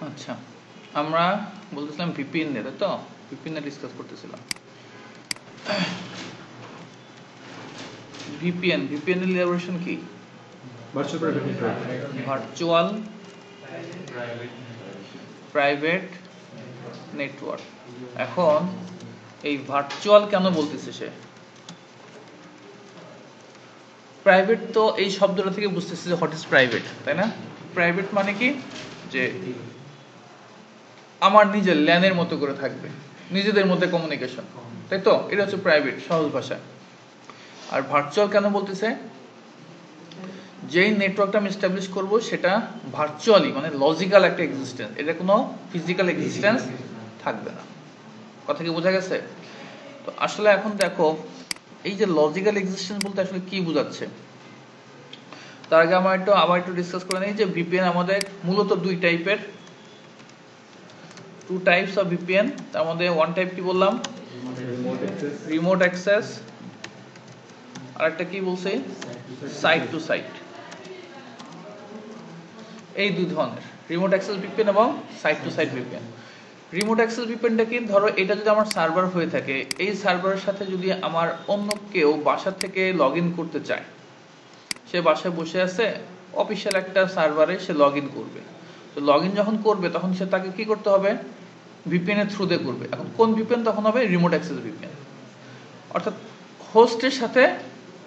আচ্ছা, আমরা বলতেছিলাম ভিপিএন নিয়ে, তাই তো? ভিপিএন নিয়ে ডিসকাস করতেছিলাম। ভিপিএন এর এলাবোরেশন কি? Virtual private network. এখন এই ভার্চুয়াল কেন বলতেছে সে? প্রাইভেট তো এই শব্দটা থেকে বুঝতেছে যে হোয়াট ইজ প্রাইভেট, তাই না? প্রাইভেট মানে কি, যে আমার নিজের ল্যানের মতো করে থাকবে, নিজেদের মধ্যে কমিউনিকেশন, তাই তো? এটা হচ্ছে প্রাইভেট সহজ ভাষায়। আর ভার্চুয়াল কেন বলতেছে? যেই নেটওয়ার্কটা আমি এস্টাবলিশ করব সেটা ভার্চুয়ালি, মানে লজিক্যাল একটা এক্সিস্টেন্স, এটা কোনো ফিজিক্যাল এক্সিস্টেন্স থাকবে না। কথা কি বোঝা গেছে? তো আসলে এখন দেখো, এই যে লজিক্যাল এক্সিস্টেন্স বলতে আসলে কি বোঝাচ্ছে, তার আগে আবার একটু ডিসকাস করে নিই যে ভিপিএন আমাদের মূলত দুই টাইপের, টু টাইপস অফ ভিপিএন। তার মধ্যে ওয়ান টাইপ কি বললাম? রিমোট অ্যাক্সেস, আর একটা কি বলছে? Site to site. এই দুই ধরনের রিমোট অ্যাক্সেস ভিপিএন এবং site to site VPN. Remote access ভিপিএনটা কি, ধরো এটা যদি আমার সার্ভার হয়ে থাকে, এই সার্ভারের সাথে যদি আমার অন্য কেউ বাসা থেকে লগ ইন করতে চায়, সে বাসায় বসে আছে, অফিসিয়াল একটা সার্ভারে সে লগ ইন করবে। তো লগ ইন যখন করবে তখন সে তাকে কি করতে হবে? ভিপিএন এর থ্রু দিয়ে করবে। এখন কোন ভিপিএন তখন হবে? Remote access VPN. অর্থাৎ হোস্টের সাথে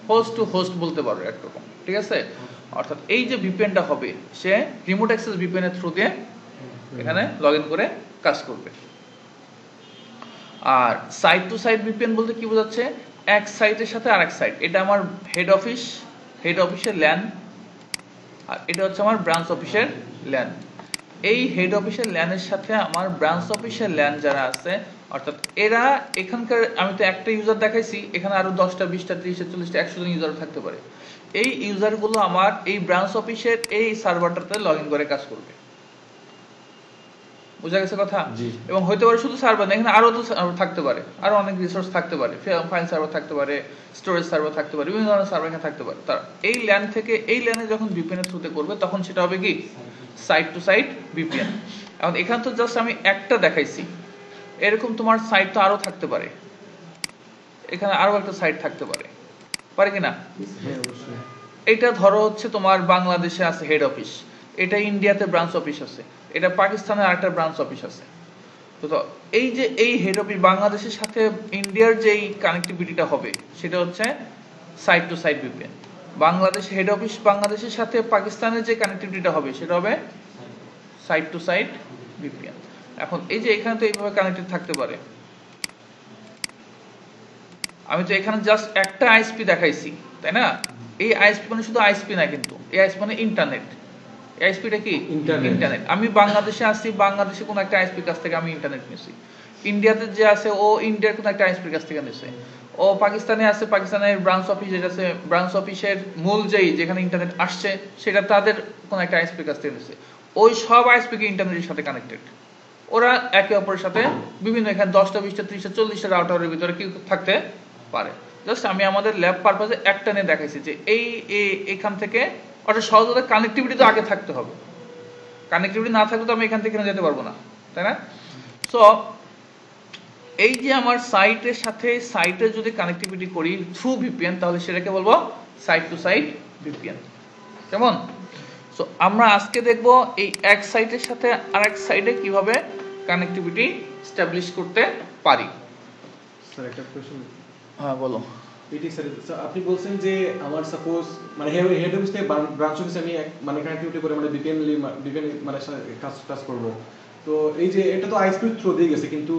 হোস্ট টু হোস্ট বলতে পারো একরকম, ঠিক আছে? অর্থাৎ এই যে ভিপিএনটা হবে, সে রিমোট অ্যাক্সেস ভিপিএন এর থ্রু দিয়ে এখানে লগ ইন করে কাজ করবে। আর সাইট টু সাইট ভিপিএন বলতে কি বোঝাচ্ছে? এক সাইটের সাথে আরেক সাইট, এটা আমার হেড অফিসের ল্যান, আর এটা হচ্ছে আমার ব্রাঞ্চ অফিসের ল্যান। এই হেড অফিসের ল্যানের সাথে আমার ব্রাঞ্চ অফিসের ল্যান যারা আছে, অর্থাৎ এরা এখানকার, আমি তো একটা ইউজার দেখাইছি, এখানে আরো 10টা 20টা 30টা 40টা 100 জন ইউজার থাকতে পারে। এই ইউজারগুলো আমার এই ব্রাঞ্চ অফিসের এই সার্ভারটাতে লগ ইন করে কাজ করবে। বুঝা গেছে কথা? এবং হইতে পারে শুধু সার্ভার না, এখানে আরো তো থাকতে পারে, আরো অনেক রিসোর্স থাকতে পারে, ফাইল সার্ভার থাকতে পারে, স্টোরেজ সার্ভার থাকতে পারে, বিভিন্ন ধরনের সার্ভার এখানে থাকতে পারে। তার এই ল্যান থেকে এই ল্যানে যখন ভিপিএন এর থ্রুতে করবে, তখন সেটা হবে কি? Site to site VPN. এখন এখানে তো জাস্ট আমি একটা দেখাইছি, এরকম তোমার সাইট তো আরো থাকতে পারে, এখানে আরো একটা সাইট থাকতে পারে, পারে কিনা? এটা ধরো হচ্ছে তোমার বাংলাদেশে আছে হেড অফিস, এটা ইন্ডিয়াতে ব্রাঞ্চ অফিস আছে, এটা পাকিস্তানে আরেকটা ব্রাঞ্চ অফিস আছে। তো এই যে এই হেড অফিস বাংলাদেশের সাথে ইন্ডিয়ার যেই কানেক্টিভিটিটা হবে, সেটা হচ্ছে site to site VPN. Bangladesh head office বাংলাদেশের সাথে পাকিস্তানের যে কানেক্টিভিটিটা হবে, সেটা হবে সাইট টু সাইট ভিপিএন। এখন এই যে এখানে তো এইভাবে কানেক্টেড থাকতে পারে, আমি তো এখানে জাস্ট একটা আইএসপি দেখাইছি, তাই না? এই আইএসপি মানে শুধু আইএসপি না, কিন্তু এই আইএসপি মানে ইন্টারনেট। আইএসপিটা কি? ইন্টারনেট। আমি বাংলাদেশে আসছি, বাংলাদেশে কোনো একটা আইএসপির কাছ থেকে আমি ইন্টারনেট নিছি। ইন্ডিয়াতে যে আছে, ও ইন্ডিয়ার কোনো একটা আইএসপির কাছ থেকে নিছে। ও পাকিস্তানে আছে, পাকিস্তানের ব্রাঞ্চ অফিস যেটা আছে, ব্রাঞ্চ অফিসের মূল যেখানে ইন্টারনেট আসছে, সেটা তাদের কোনো একটা আইএসপির কাছ থেকে নিছে। ওই সব আইএসপি কে ইন্টারনেটের সাথে কানেক্টেড। ওরা একে অপরের সাথে বিভিন্ন, এখানে 10টা 20টা 30টা 40টা রাউটারের ভিতরে কি থাকতে পারে। জাস্ট আমি আমাদের ল্যাব পারপাসে একটা নিয়ে দেখাইছি যে এখান থেকে, অর্থাৎ সহজভাবে কানেক্টিভিটি তো আগে থাকতে হবে। কানেক্টিভিটি না থাকলে তো আমি এখান থেকে যেতে পারবো না, তাই না? সো এই যে আমার সাইটের সাথে সাইটের যদি কানেক্টিভিটি করি থ্রু ভিপিএন, তাহলে সেটাকে বলবো সাইট টু সাইট ভিপিএন। কেমন? সো আমরা আজকে দেখব এই এক সাইটের সাথে আরেক সাইটে কিভাবে কানেক্টিভিটি এস্টাবলিশ করতে পারি। স্যার একটা কোশ্চেন। হ্যাঁ বলো। এটি স্যার, আপনি বলছেন যে আমার সাপোজ মানে হেড অফিস থেকে ব্রাঞ্চ অফিসে আমি মানে কানেক্টিভিটি করে মানে ভিপিএন মানে কাজ করব। তো এই যে এটা তো আইএসপি থ্রু দিয়ে গেছে, কিন্তু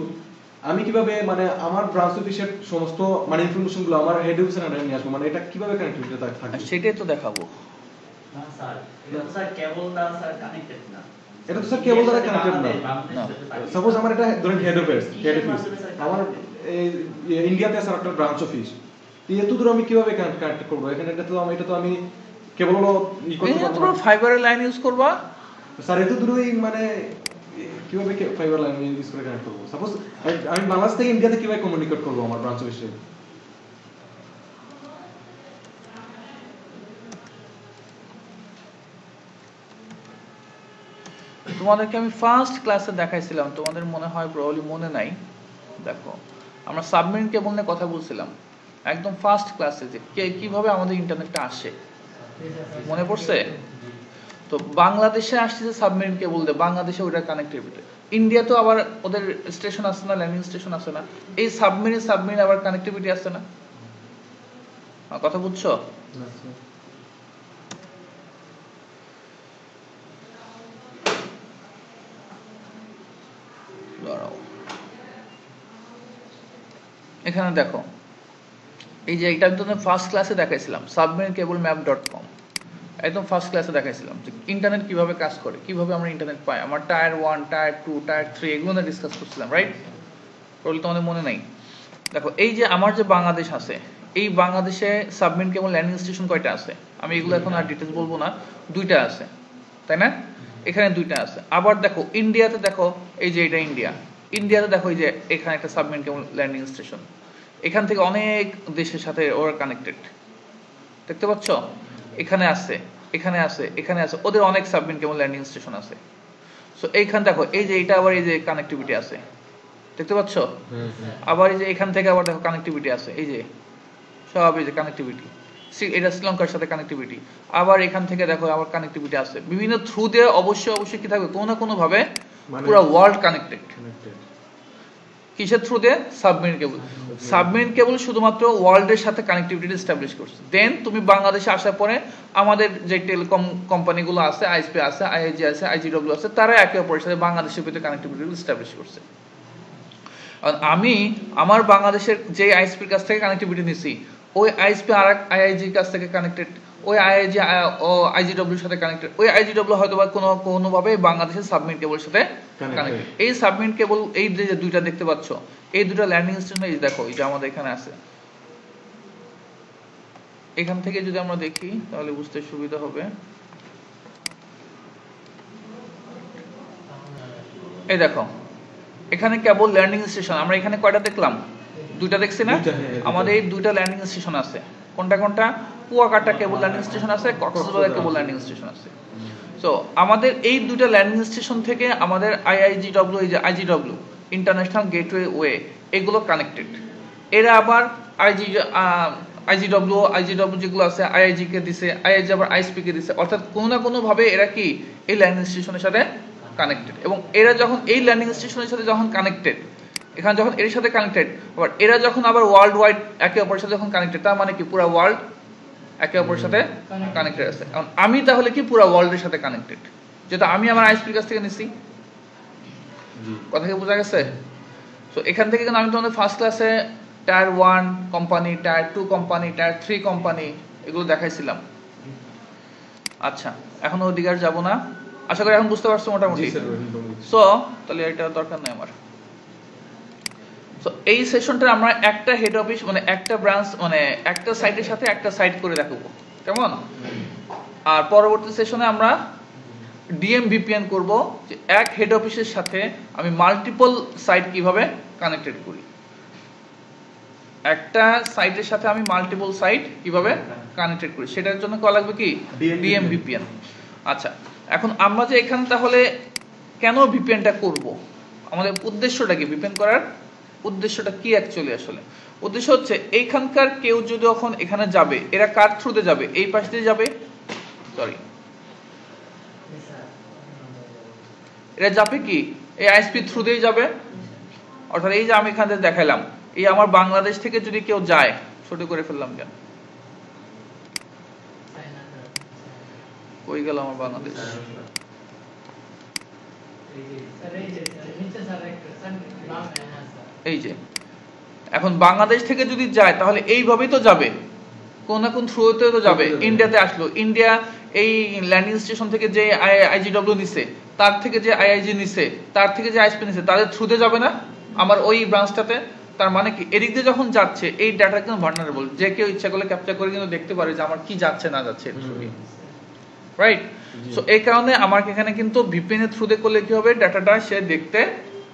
আমি কিভাবে মানে আমার ব্রাঞ্চ অফিসের সমস্ত মানে ইনফরমেশন গুলো আমার হেড অফিসে নিয়ে আসবো, মানে এটা কিভাবে কানেক্টিভিটি থাকবে? সেটাই তো দেখাবো। না স্যার, এটা স্যার কেবল দ্বারা স্যার কানেক্টেড না। এটা তো স্যার কেবল দ্বারা কানেক্টেড না। সাপোজ আমার এটা ধরেন হেড অফিস, আমার ইন্ডিয়াতে আছে একটা ব্রাঞ্চ অফিস, এত দূর আমি কিভাবে কানেক্ট করব? এখানে এটা তো আমি কেবল হলো তোমরা ফাইবারের লাইন ইউজ করবা। স্যার এত দূরই মানে কিভাবে ফাইবার লাইন ইউজ করে কানেক্ট করব? সাপোজ আমি বাংলাদেশ থেকে ইন্ডিয়াতে কিভাবে কমিউনিকেট করব আমার ব্রাঞ্চ অফিসে? তোমাদেরকে আমি ফার্স্ট ক্লাসে দেখাইছিলাম, তোমাদের মনে হয় প্রবাবলি মনে নাই। দেখো আমরা সাবমেরিন কেবল নিয়ে কথা বলছিলাম একদম ফার্স্ট ক্লাসে, যে কিভাবে আমাদের ইন্টারনেটটা আসে, মনে পড়ছে? তো বাংলাদেশে আসছে যে সাবমেরিন কেবল দিয়ে, বাংলাদেশে ওইটা কানেক্টিভিটি। ইন্ডিয়া তো আবার ওদের স্টেশন আছে না, ল্যান্ডিং স্টেশন আছে না, এই সাবমেরিন আবার কানেক্টিভিটি আছে না, কথা বুঝছো? এখানে দেখো এই যে এটা আমি তোমাদের ফার্স্ট ক্লাসে দেখাইছিলাম, submarinecablemapp.com, একদম ফার্স্ট ক্লাসে দেখাইছিলাম যে ইন্টারনেট কিভাবে কাজ করে, কিভাবে আমরা ইন্টারনেট পাই। আমার টায়ার 1, টায়ার 2, টায়ার 3 এগুলো নিয়ে ডিসকাস করছিলাম, রাইট? বলতে তোমাদের মনে নাই? দেখো এই যে আমার যে বাংলাদেশ আছে, এই বাংলাদেশে সাবমেরিন কেবল ল্যান্ডিং স্টেশন কয়টা আছে? আমি এগুলো এখন আর ডিটেইলস বলবো না, 2টা আছে, তাই না? এখানে 2টা আছে। আবার দেখো ইন্ডিয়াতে, দেখো এই যে এটা ইন্ডিয়াতে দেখো এই যে এখানে একটা সাবমেরিন কেবল ল্যান্ডিং স্টেশন, এখান থেকে অনেক দেশের সাথে ওরা কানেক্টেড, দেখতে পাচ্ছ? এখানে আছে, এখানে আছে, এখানে আছে, ওদের অনেক সাবমেরিন কেবল ল্যান্ডিং স্টেশন আছে। সো এইখান দেখো এই যে এটা আবার এই যে কানেক্টিভিটি আছে, দেখতে পাচ্ছ? আবার এই যে এখান থেকে আবার দেখো কানেক্টিভিটি আছে, এই যে সব এই যে কানেক্টিভিটি, এটা শ্রীলঙ্কার সাথে কানেক্টিভিটি। আবার এখান থেকে দেখো আবার কানেক্টিভিটি আছে বিভিন্ন থ্রু দিয়ে, অবশ্যই কি থাকবে, কোনো না কোনো ভাবে পুরো ওয়ার্ল্ড কানেক্টেড। কিসের থ্রু দিয়ে? Submarine cable. সাবমেরিন কেবল শুধুমাত্র ওয়ার্ল্ডের সাথে কানেক্টিভিটি এস্টাবলিশ করছে। দেন তুমি বাংলাদেশে আসার পরে আমাদের যে টেলিকম কোম্পানিগুলো আছে, আইএসপি আছে, আইআইজি আছে, আইজিডব্লিউ আছে, তারা একে অপরের সাথে বাংলাদেশের ভিতরে কানেক্টিভিটি এস্টাবলিশ করছে। আমি আমার বাংলাদেশের যে আইএসপির কাছ থেকে কানেক্টিভিটি নিছি, ওই আইএসপি আর এক আইআইজির কাছ থেকে কানেক্টেড, ওই আইআইজি ও আইজিডব্লিউর সাথে কানেক্টেড, ওই আইজিডব্লিউ হয়তো বা কোনো ভাবে বাংলাদেশের সাবমেরিন কেবলের সাথে কানেক্টেড। এই সাবমেরিন কেবল এই যে দুইটা দেখতে পাচ্ছ, এই দুটো ল্যান্ডিং স্টেশন, এই দেখো এই যে আমাদের এখানে আছে। এখান থেকে যদি আমরা দেখি তাহলে বুঝতে সুবিধা হবে। এই দেখো এখানে কেবল ল্যান্ডিং স্টেশন, আমরা এখানে কয়টা দেখলাম? 2টা দেখছি না? আমাদের এই 2টা ল্যান্ডিং স্টেশন আছে। কোনটা? কুয়াকাটা কেবল ল্যান্ডিং স্টেশন আছে, কক্সবাজার কেবল ল্যান্ডিং স্টেশন আছে। সো আমাদের এই 2টা ল্যান্ডিং স্টেশন থেকে আমাদের আইআইজিডব্লিউ, এই যে আইজিডব্লিউ ইন্টারন্যাশনাল গেটওয়ে, এগুলো কানেক্টেড। এরা আবার আইজিডব্লিউ যেগুলো আছে আইআইজি কে দিছে, আইআইজি আবার আইএসপি কে দিছে, অর্থাৎ কোনো না কোনো ভাবে এরা কি এই ল্যান্ডিং স্টেশনের সাথে কানেক্টেড। এবং এরা যখন এই ল্যান্ডিং স্টেশনের সাথে যখন কানেক্টেড, এখানে যখন এর সাথে কানেক্টেড, আবার এরা যখন আবার ওয়ার্ল্ড ওয়াইড একে অপরের সাথে যখন কানেক্টেড, তার মানে কি পুরো ওয়ার্ল্ড একে অপরের সাথে কানেক্টেড আছে। এখন আমি তাহলে কি পুরো ওয়ার্ল্ডের সাথে কানেক্টেড, যেটা আমি আমার আইএসপির কাছ থেকে নিছি। কথা কি বোঝা গেছে? সো এখান থেকে কিন্তু আমি তোমাদের ফার্স্ট ক্লাসে tyre 1 company, tyre 2 company, tyre 3 company এগুলো দেখাইছিলাম। আচ্ছা এখন ওদিকে আর যাবো না, আশা করি এখন বুঝতে পারছো মোটামুটি। সো তাহলে এটা দরকার নেই আমার। সো এই সেশনটা আমরা একটা হেড অফিস মানে একটা ব্রাঞ্চ মানে একটা সাইটের সাথে একটা সাইট করে দেখাবো, কেমন? আর পরবর্তী সেশনে আমরা ডিএম ভিপিএন করব, যে এক হেড অফিসের সাথে আমি মাল্টিপল সাইট কিভাবে কানেক্টেড করি, একটা সাইটের সাথে আমি মাল্টিপল সাইট কিভাবে কানেক্টেড করি, সেটার জন্য কল লাগবে কি? DM VPN. আচ্ছা এখন আমরা যে এখানে তাহলে কেন ভিপিএনটা করব, আমাদের উদ্দেশ্যটা কি, ভিপিএন করার উদ্দেশ্যটা কি অ্যাকচুয়ালি? আসলে উদ্দেশ্য হচ্ছে এইখানকার কেউ যদি এখন এখানে যাবে, এরা কার থ্রুতে যাবে? এই পাশ দিয়ে যাবে, সরি এরা যাবে কি এই আইএসপি থ্রু দিয়ে যাবে। অর্থাৎ এই যে আমি এখান থেকে দেখাইলাম, এই আমার বাংলাদেশ থেকে যদি কেউ যায়, ছোট করে ফেললাম কেন, কই গেল আমার বাংলাদেশ? এই যে এখন বাংলাদেশ থেকে যদি যায় তাহলে এইভাবেই তো যাবে, কোন না কোন থ্রুতে তো যাবে। ইন্ডিয়াতে আসলো, ইন্ডিয়া এই ল্যান্ডিং স্টেশন থেকে যে আইজিডব্লিউ নিছে, তার থেকে যে আইআইজি নিছে, তার থেকে যে আইএসপি নিছে, তাদের থ্রুতে যাবে না আমার ওই ব্রাঞ্চটাতে। তার মানে কি এদিক দিয়ে যখন যাচ্ছে এই ডাটা কিন্তু ভালনারেবল, যে কেউ ইচ্ছা করলে ক্যাপচার করে কিন্তু দেখতে পারে যে আমার কি যাচ্ছে না যাচ্ছে, রাইট? সো এই কারণে আমার এখানে কিন্তু ভিপিএন এর থ্রুতে করলে কি হবে, ডাটাটা সে দেখতে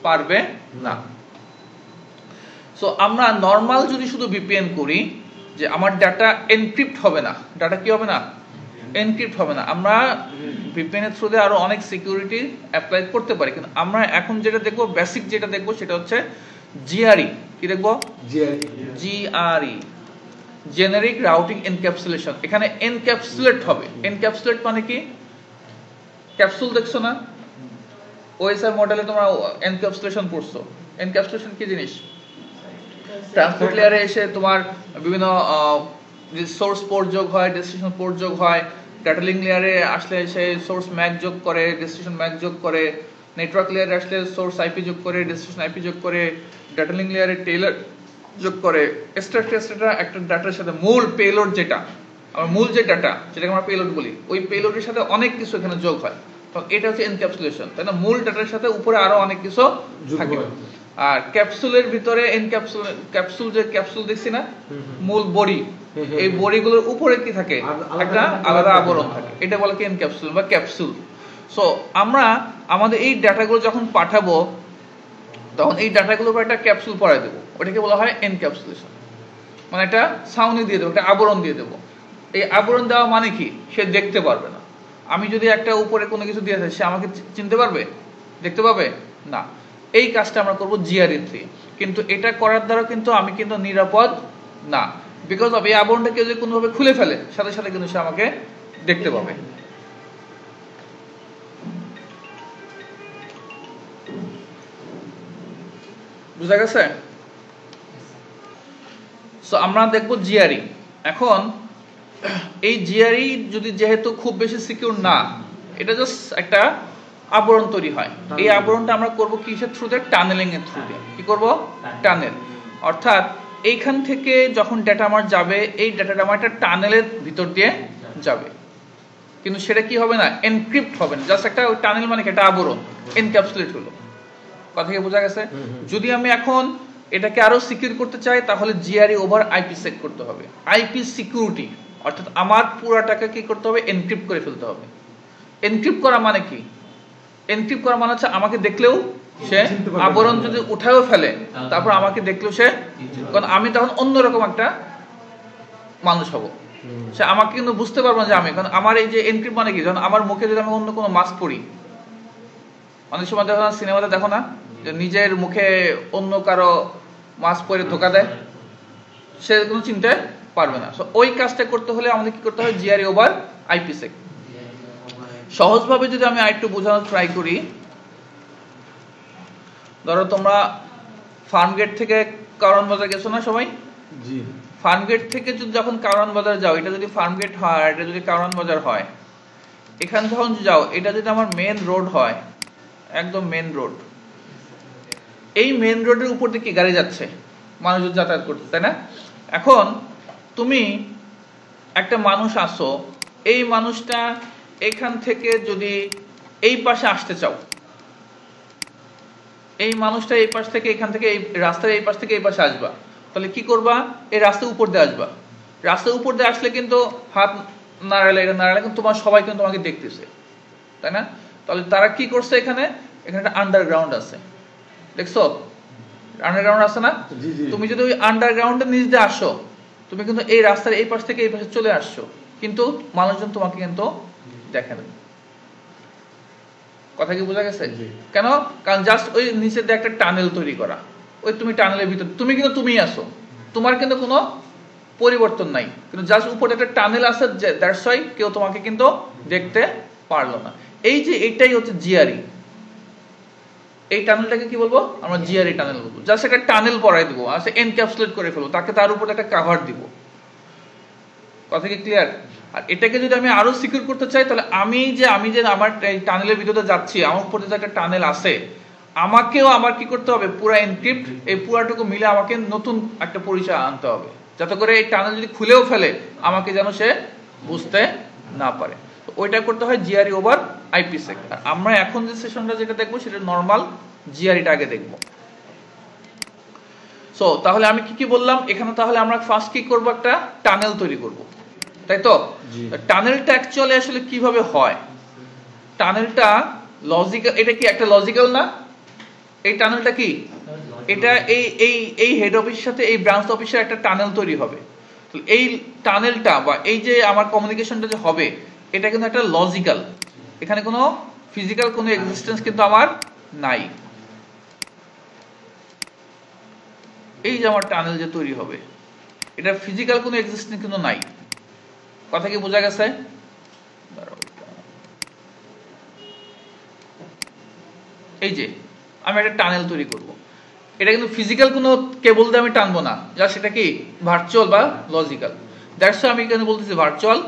পারবে না। সো আমরা নরমাল যদি শুধু ভিপিএন করি, যে আমার ডাটা এনক্রিপ্ট হবে না, ডাটা কি হবে না, এনক্রিপ্ট হবে না। আমরা ভিপিএন এর থ্রুতে আরো অনেক সিকিউরিটি অ্যাপ্লাই করতে পারি, কিন্তু আমরা এখন যেটা দেখবো, বেসিক যেটা দেখবো সেটা হচ্ছে জিআরই। কি দেখবো? GRE, generic routing encapsulation. এখানে এনক্যাপসুলেট হবে। এনক্যাপসুলেট মানে কি? ক্যাপসুল দেখছো না? ওএসআই মডেলে তোমরা এনক্যাপসুলেশন পড়ছো। এনক্যাপসুলেশন কি জিনিস? ট্রান্সপোর্ট লেয়ারে এসে তোমার বিভিন্ন যে সোর্স পোর্ট যোগ হয়, ডেস্টিনেশন পোর্ট যোগ হয়, ডাটা লিঙ্ক লেয়ারে আসলে সে সোর্স ম্যাক যোগ করে, ডেস্টিনেশন ম্যাক যোগ করে, নেটওয়ার্ক লেয়ারে আসলে সোর্স আইপি যোগ করে, ডেস্টিনেশন আইপি যোগ করে, ডাটা লিঙ্ক লেয়ারে টেইলর যোগ করে, এক্সট্রা একটা ডাটার সাথে মূল পেলোড যেটা, আমার মূল যে ডাটা যেটাকে আমরা পেলোড বলি, ওই পেলোডের সাথে অনেক কিছু এখানে যোগ হয়। তো এটা হচ্ছে এনক্যাপসুলেশন, তাই না? মূল ডাটার সাথে উপরে আরো অনেক কিছু থাকে। আর ক্যাপসুলের ভিতরে ক্যাপসুল যে ক্যাপসুল দেখছি না, মূল বডি, এই বডিগুলোর উপরে কি থাকে? একটা আলাদা আবরণ থাকে। এটা বলে কি এনক্যাপসুল বা ক্যাপসুল। সো আমরা আমাদের এই ডাটাগুলো যখন পাঠাবো, তখন এই ডাটাগুলোর উপর একটা ক্যাপসুল পরাই দেবো, ওটাকে বলা হয় এনক্যাপসুলেশন। মানে একটা ছাউনি দিয়ে দেবো, একটা আবরণ দিয়ে দেবো। এই আবরণ দেওয়া মানে কি? সে দেখতে পারবে না। আমি যদি একটা উপরে কোনো কিছু দিয়ে থাকি, সে আমাকে চিনতে পারবে? দেখতে পাবে না। এই কাজটা আমরা করবো জিআরই থ্রি। কিন্তু এটা করার দ্বারা কিন্তু আমি কিন্তু নিরাপদ না, বিকজ অফ এই আবরণটা কেউ যদি কোনোভাবে খুলে ফেলে, সাথে সাথে কিন্তু সে আমাকে দেখতে পাবে। বুঝা গেছে? সো আমরা দেখবো জিআরই। এখন এই জিআরই যদি যেহেতু খুব বেশি সিকিউর না, এটা জাস্ট একটা আবরণ তৈরি হয়। এই আবরণটা আমরা করব কিসের থ্রুতে? টানেলিং এর থ্রুতে। কি করব? টানেল। অর্থাৎ এইখান থেকে যখন ডেটা আমার যাবে, এই ডেটাটা আমার একটা টানেলের ভিতর দিয়ে যাবে, কিন্তু সেটা কি হবে না? এনক্রিপ্ট হবে না। জাস্ট একটা টানেল মানে একটা আবরণ, এনক্যাপসুলেট হলো। কথা কি বোঝা গেছে? যদি আমি এখন এটাকে আরো সিকিউর করতে চাই, তাহলে জিআরই ওভার আইপি সেট করতে হবে। আইপি সিকিউরিটি, অর্থাৎ আমার পুরাটাকে কি করতে হবে? এনক্রিপ্ট করে ফেলতে হবে। এনক্রিপ্ট করা মানে কি? এনক্রিপ্ট করা মানে হচ্ছে আমাকে দেখলেও সে, আবরণ যদি উঠায়ও ফেলে, তারপর আমাকে দেখলেও সে, কারণ আমি তখন অন্যরকম একটা মানুষ হব, সে আমাকে কিন্তু বুঝতে পারবো না যে আমি। কারণ আমার এই যে এনক্রিপ্ট মানে কি, যখন আমার মুখে যদি আমি অন্য কোনো মাস্ক পরি, অনেক সময় দেখো না, সিনেমাতে দেখো না, যে নিজের মুখে অন্য কারো মাস্ক পরে ধোকা দেয়, সে কোনো চিনতে পারবে না। সো ওই কাজটা করতে হলে আমাদের কি করতে হয়? GRE over IPsec. সহজভাবে যদি আমি আরেকটু বোঝানোর ট্রাই করি, ধরো তোমরা ফার্মগেট থেকে কারওয়ান বাজার গেছো না সবাই? জি। ফার্মগেট থেকে যদি যখন কারওয়ান বাজার যাও, এটা যদি ফার্মগেট হয়, এটা যদি কারওয়ান বাজার হয়, এখান যখন যাও, এটা যদি আমার মেন রোড হয়, একদম মেন রোড, এই মেন রোডের উপর দিয়ে কি গাড়ি যাচ্ছে, মানুষজন যাতায়াত করছে, তাই না? এখন তুমি একটা মানুষ আসো, এই মানুষটা এখান থেকে যদি এই পাশে আসতে চাও, এই মানুষটা এই পাশ থেকে, এখান থেকে এই রাস্তার এই পাশ থেকে এই পাশে আসবা, তাহলে কি করবা? এই রাস্তার উপর দিয়ে আসবা। রাস্তার উপর দিয়ে আসলে কিন্তু হাত নাড়ালে, এটা নাড়ালে কিন্তু তোমার সবাই কিন্তু তোমাকে দেখতেছে, তাই না? তাহলে তারা কি করছে? এখানে একটা আন্ডারগ্রাউন্ড আছে, দেখছো? আন্ডারগ্রাউন্ড আছে না? তুমি যদি ওই আন্ডারগ্রাউন্ডের নিচ দিয়ে আসো, তুমি কিন্তু এই রাস্তার এই পাশ থেকে এই পাশে চলে আসছো, কিন্তু মানুষজন তোমাকে কিন্তু দেখে না। কথা কি বোঝা গেছে? কেন? কারণ জাস্ট ওই নিচে দিয়ে একটা টানেল তৈরি করা, ওই তুমি টানেলের ভিতর, তুমি কিন্তু তুমিই আসো, তোমার কিন্তু কোনো পরিবর্তন নাই, কিন্তু জাস্ট উপরে একটা টানেল আছে, দ্যাটস ওয়াই কেউ তোমাকে কিন্তু দেখতে পারলো না। এই যে এটাই হচ্ছে জিআরই। এই টানেলটাকে কি বলবো আমরা? জিআরই টানেল বলবো। জাস্ট একটা টানেল পরাই দিব, আর এনক্যাপসুলেট করে ফেলবো, তাকে তার উপর একটা কভার দিব। কথা কি ক্লিয়ার? আর এটাকে যদি আমি আরো সিকিউর করতে চাই, তাহলে আমি যে আমার টানেলের ভিতরে যাচ্ছি, আমার উপরে যে একটা টানেল আছে, আমাকেও আমার কি করতে হবে? পুরো এনক্রিপ্ট, এই পুরাটুকু মিলে আমাকে নতুন একটা পরিচয় আনতে হবে, যাতে করে এই টানেল যদি খুলেও ফেলে, আমাকে যেন সে বুঝতে না পারে। তো ওইটা করতে হয় জিআরই ওভার আইপিসেক। আর আমরা এখন যে সেশনটা যেটা দেখবো, সেটা নর্মাল জিআরইটা আগে দেখবো। সো তাহলে আমি কি কি বললাম এখানে? তাহলে আমরা ফার্স্ট কি করব? একটা টানেল তৈরি করব, তাই তো? টানেলটা অ্যাকচুয়ালি আসলে কিভাবে হয়? টানেলটা লজিক্যাল, এটা কি একটা লজিক্যাল না? এই টানেলটা কি? এটা এই হেড অফিসের সাথে এই ব্রাঞ্চ অফিসের একটা টানেল তৈরি হবে। এই টানেলটা বা এই যে আমার কমিউনিকেশনটা যে হবে, এটা কিন্তু একটা লজিক্যাল, এখানে কোনো ফিজিক্যাল কোনো এক্সিস্টেন্স কিন্তু আমার নাই। এই যে আমার টানেল যে তৈরি হবে, এটা ফিজিক্যাল কোনো এক্সিস্টেন্স কিন্তু নাই। কথা কি বোঝা গেছে? এই যে আমি একটা টানেল তৈরি করব, এটা কিন্তু ফিজিক্যাল কোনো কেবল দিয়ে আমি টানবো না, যা সেটা কি ভার্চুয়াল বা লজিক্যাল। দ্যাটস আমি এখানে বলতেছি ভার্চুয়াল,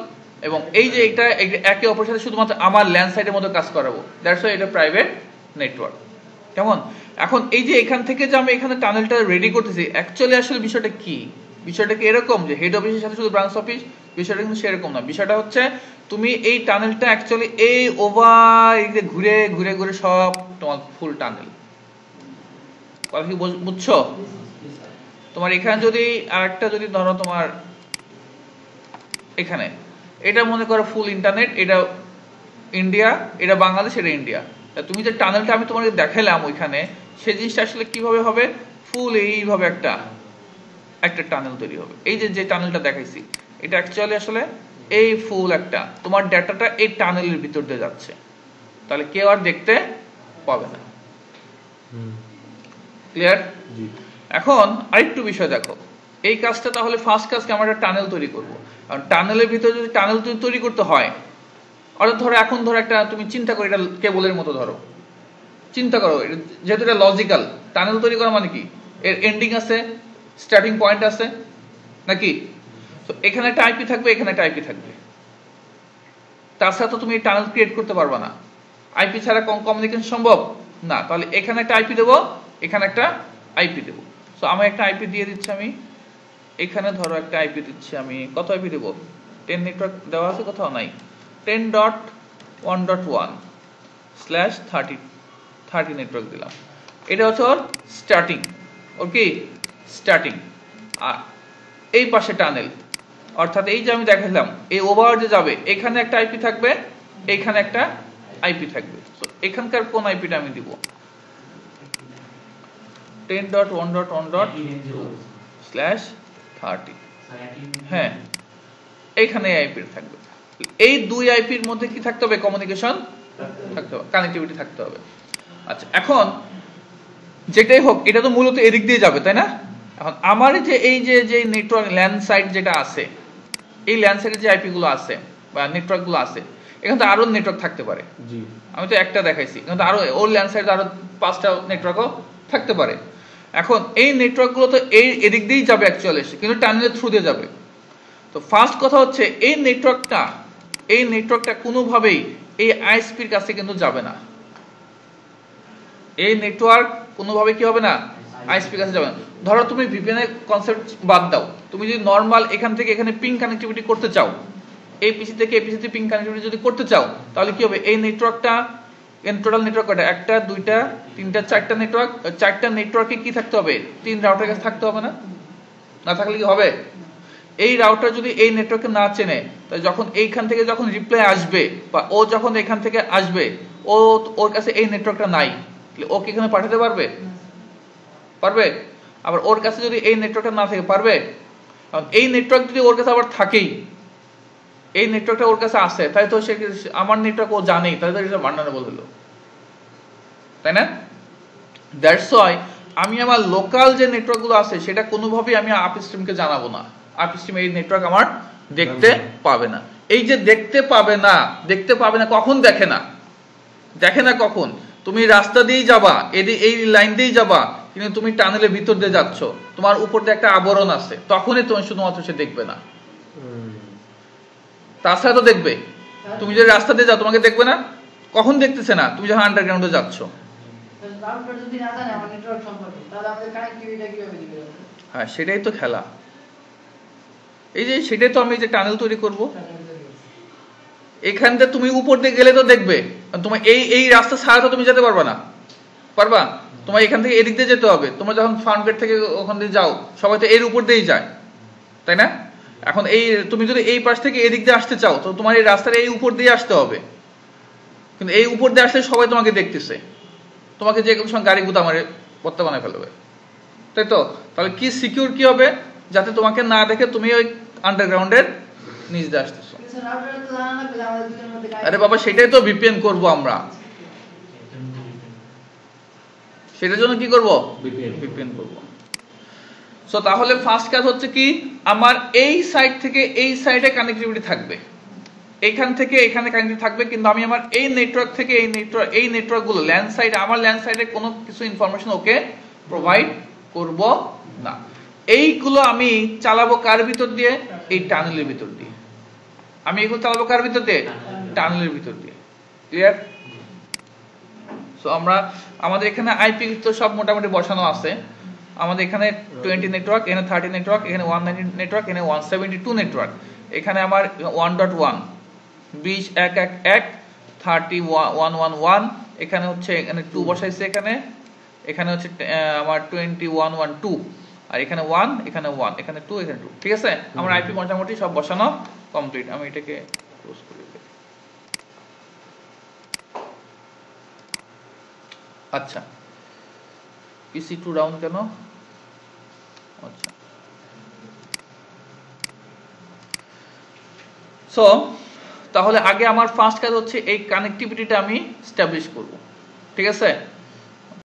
এবং এই যে এটা একে অপরের সাথে শুধুমাত্র আমার ল্যান্ড সাইডের মতো কাজ করাবো, দ্যাটস এটা প্রাইভেট নেটওয়ার্ক। কেমন? এখন এই যে এখান থেকে যে আমি এখানে টানেলটা রেডি করতেছি, অ্যাকচুয়ালি আসলে বিষয়টা কি? বিষয়টা কি এরকম যে হেড অফিসের সাথে শুধু ব্রাঞ্চ অফিস? বিষয়টা কিন্তু সেরকম না। বিষয়টা হচ্ছে তুমি এই টানেলটা অ্যাকচুয়ালি এই ওভার ঘুরে ঘুরে ঘুরে সব তোমার ফুল টানেল। কথা কি বুঝছো? তোমার এখানে যদি আরেকটা যদি ধরো তোমার এখানে এটা মনে করো ফুল ইন্টারনেট, এটা ইন্ডিয়া, এটা বাংলাদেশ, এটা ইন্ডিয়া। তুমি যে টানেলটা আমি তোমাকে দেখালাম ওইখানে, সেই জিনিসটা আসলে কিভাবে হবে? ফুল এইভাবে একটা টানেল তৈরি হবে। এই যে টানেলটা দেখাইছি, এটা অ্যাকচুয়ালি আসলে এই ফুল একটা তোমার ডেটাটা এই টানেলের ভিতর দিয়ে যাচ্ছে, তাহলে কেউ আর দেখতে পাবে না। ক্লিয়ার? এখন আরেকটু বিষয় দেখো, এই কাজটা তাহলে ফার্স্ট কাজকে আমরা একটা টানেল তৈরি করব। কারণ টানেলের ভিতরে যদি টানেল তৈরি করতে হয়, অর্থাৎ ধরো এখন ধরো একটা তুমি চিন্তা করো, এটা কেবলের মতো ধরো, চিন্তা করো, যেহেতু এটা লজিক্যাল, টানেল তৈরি করা মানে কি এর এন্ডিং আছে, স্টার্টিং পয়েন্ট আছে নাকি? তো এখানে একটা আইপি থাকবে, এখানে একটা আইপি থাকবে, তাছাড়া তো তুমি টানেল ক্রিয়েট করতে পারবে না। আইপি ছাড়া কমিউনিকেশন সম্ভব না। তাহলে এখানে একটা আইপি দেবো, এখানে একটা আইপি দেবো। সো আমি একটা আইপি দিয়ে দিচ্ছি, আমি এখানে ধরো একটা আইপি দিচ্ছি, আমি কত আইপি দেবো? 10 নেটওয়ার্ক দেওয়া আছে, কোথাও নাই। 10.1.1/30 নেটওয়ার্ক দিলাম। এটা হচ্ছে ওর স্টার্টিং, ওকে স্টার্টিং। আর এই পাশে টানেল, অর্থাৎ এই যে আমি দেখালাম এই ওভার যে যাবে, এখানে একটা আইপি থাকবে, এখানে একটা আইপি থাকবে। সো এখানকার কোন আইপিটা আমি দিব? 10.1.1.2/30। হ্যাঁ, এইখানে আইপি থাকবে। এই দুই আইপির মধ্যে কি থাকতে হবে? কমিউনিকেশন থাকতে হবে, কানেক্টিভিটি থাকতে হবে। আচ্ছা, এখন যেটাই হোক, এটা তো মূলত এদিক দিয়ে যাবে, তাই না? এখন আমার যে এই যে নেটওয়ার্ক ল্যান্ড সাইট যেটা আছে, এই ল্যান্ড সাইডে যে আইপি গুলো আছে বা নেটওয়ার্ক গুলো আছে, এখানে তো আরো নেটওয়ার্ক থাকতে পারে। আমি তো একটা দেখাইছি, কিন্তু আরো ওর ল্যান্ড সাইডে আরো 5টা নেটওয়ার্কও থাকতে পারে। এখন এই নেটওয়ার্ক গুলো তো এই এদিক দিয়েই যাবে অ্যাকচুয়ালি, কিন্তু টানেলের থ্রু দিয়ে যাবে। তো ফার্স্ট কথা হচ্ছে এই নেটওয়ার্কটা কোনোভাবেই এই আইএসপির কাছে কিন্তু যাবে না। এই নেটওয়ার্ক কোনোভাবে কি হবে না? আইএসপির কাছে যাবে না। ধরো তুমি ভিপিএন এর কনসেপ্ট বাদ দাও, তুমি যদি নর্মাল এখান থেকে এখানে পিং কানেক্টিভিটি করতে চাও, এই পিসি থেকে এই পিসিতে পিং কানেক্টিভিটি যদি করতে চাও, তাহলে কি হবে? এই নেটওয়ার্কটা টোটাল নেটওয়ার্ক কয়টা? 1টা 2টা 3টা 4টা নেটওয়ার্ক। 4টা নেটওয়ার্কে কি থাকতে হবে? 3 রাউটার কাছে থাকতে হবে না? না থাকলে কি হবে? এই রাউটার যদি এই নেটওয়ার্কে না চেনে, তাহলে যখন এইখান থেকে যখন রিপ্লাই আসবে বা ও যখন এখান থেকে আসবে, ওর কাছে এই নেটওয়ার্কটা নাই, ও কি এখানে পাঠাতে পারবে? পারবে? আবার ওর কাছে যদি এই নেটওয়ার্কটা না থাকে, পারবে? কারণ এই নেটওয়ার্ক যদি ওর কাছে আবার থাকেই, এই নেটওয়ার্কটা ওর কাছে আসে, তাই তো সে আমার নেটওয়ার্ক ও জানেই, তাহলে তো এটা ভান্ডারেবল হলো, তাই না? দ্যাটস ওয়াই আমি আমার লোকাল যে নেটওয়ার্ক গুলো আছে, সেটা কোনোভাবেই আমি আপস্ট্রিমকে জানাবো না। আপস্ট্রিম এই নেটওয়ার্ক আমার দেখতে পাবে না। এই যে দেখতে পাবে না, কখন দেখে না কখন? তুমি রাস্তা দিয়েই যাবা, এই লাইন দিয়েই যাবা, কিন্তু তুমি টানেলের ভিতর দিয়ে যাচ্ছ, তোমার উপর দিয়ে একটা আবরণ আছে, তখনই তুমি শুধুমাত্র সে দেখবে না। তাছাড়া তো দেখবে। তুমি যদি রাস্তা দিয়ে যাও, তোমাকে দেখবে না? কখন দেখতেছে না? তুমি যখন আন্ডারগ্রাউন্ডে যাচ্ছ। হ্যাঁ, সেটাই তো খেলা। এই যে সেটাই তো আমি যে টানেল তৈরি করব, এখান থেকে তুমি উপর দিয়ে গেলে তো দেখবে, তোমার এই রাস্তা ছাড়া তো তুমি যেতে পারবে না। পারবা? তোমার এখান থেকে এদিক দিয়ে যেতে হবে। তোমরা যখন ফার্ম গেট থেকে ওখান দিয়ে যাও, সবাই তো এর উপর দিয়েই যায়, তাই না? এখন তুমি যদি এই পাশ থেকে এদিক দিয়ে আসতে চাও, তো তোমার এই রাস্তার এই উপর দিয়ে আসতে হবে। কিন্তু এই উপর দিয়ে আসলে সবাই তোমাকে দেখতেছে, তোমাকে যে কোনো সময় গাড়ি গুদা মারে পত্তা বানায় ফেলবে, তাই তো? তাহলে কি সিকিউর কি হবে? যাতে তোমাকে না দেখে তুমি ওই আন্ডারগ্রাউন্ডের নিচ দিয়ে আসতেছো। আরে বাবা সেটাই তো ভিপিএন করব আমরা, সেটার জন্য কি করব? ভিপিএন করব। সো তাহলে ফার্স্ট কাজ হচ্ছে কি, আমার এই সাইড থেকে এই সাইডে কানেক্টিভিটি থাকবে, এইখান থেকে এখানে কানেক্টিভ থাকবে, কিন্তু আমি আমার এই নেটওয়ার্ক থেকে এই নেটওয়ার্ক গুলো ল্যান্ড সাইড, আমার ল্যান্ড সাইডে কোনো কিছু ইনফরমেশন ওকে প্রোভাইড করব না। এইগুলো আমি চালাবো কার ভিতর দিয়ে? এই টানেলের ভিতর দিয়ে। আমি এগুলো চালাবো কার ভিতর দিয়ে? টানেলের ভিতর দিয়ে। ক্লিয়ার? সো আমরা আমাদের এখানে আইপি তো সব মোটামুটি বসানো আছে। আমাদের এখানে 20 নেটওয়ার্ক, এখানে 30 নেটওয়ার্ক, এখানে 190 নেটওয়ার্ক, এখানে 172 নেটওয়ার্ক। এখানে আমার 1.1 20.1.1 30.1.1.1, এখানে হচ্ছে এখানে 2 বসাইছে, এখানে হচ্ছে আমার 21.1.2, আর এখানে 1, এখানে 1, এখানে 2, এখানে 2। ঠিক আছে, আমার আইপি মোটামুটি সব বসানো কমপ্লিট। আমি এটাকে ক্লোজ করে দিই। আচ্ছা, PC2 ডাউন কেন? আচ্ছা, সো তাহলে আগে আমার ফার্স্ট কাজ হচ্ছে এই কানেক্টিভিটিটা আমি এস্টাবলিশ করব। ঠিক আছে?